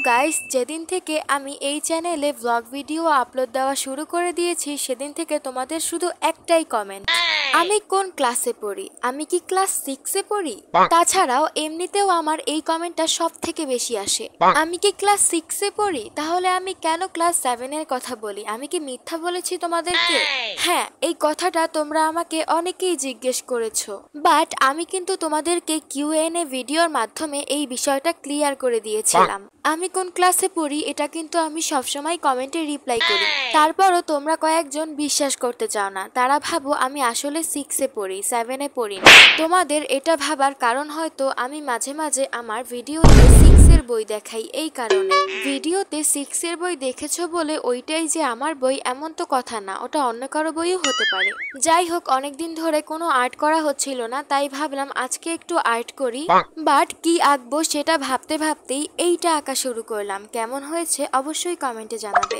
Guys, যেদিন থেকে আমি এই চ্যানেলে ব্লগ ভিডিও আপলোড দেওয়া শুরু করে দিয়েছি সেদিন থেকে তোমাদের শুধু একটাই কমেন্ট, আমি কোন ক্লাসে পড়ি, আমি কি ক্লাস 6-এ পড়ি। তাছাড়াও এমনিতেও আমার এই কমেন্টটা সব থেকে বেশি আসে, আমি কি ক্লাস 6-এ পড়ি, তাহলে আমি কেন ক্লাস 7-এর কথা বলি, আমি কি মিথ্যা বলেছি তোমাদেরকে? হ্যাঁ, এই কথাটা তোমরা আমাকে অনেকেই জিজ্ঞেস করেছো, বাট আমি কিন্তু তোমাদেরকে কিউএনএ ভিডিওর মাধ্যমে এই বিষয়টা ক্লিয়ার করে দিয়েছিলাম। আমি কোন ক্লাসে পড়ি এটা কিন্তু আমি সবসময় কমেন্টে রিপ্লাই করি, তারপরও তোমরা কয়েকজন বিশ্বাস করতে চাও না, তারা ভাবো আমি আসলে 6-এ পড়ি, 7-এ পড়ি না। তোমাদের এটা ভাবার কারণ হয়তো আমি মাঝে মাঝে আমার ভিডিওতে 6-এর বই দেখাই, এই কারণে। ভিডিওতে 6-এর বই দেখেছো বলে ওইটাই যে আমার বই এমন তো কথা না, ওটা অন্য কারো বইও হতে পারে। যাই হোক, অনেকদিন ধরে কোনো আর্ট করা হচ্ছিল না, তাই ভাবলাম আজকে একটু আর্ট করি। বাট কি আঁকবো সেটা ভাবতে ভাবতেই এইটা আঁকা শুরু করলাম। কেমন হয়েছে অবশ্যই কমেন্টে জানাবে।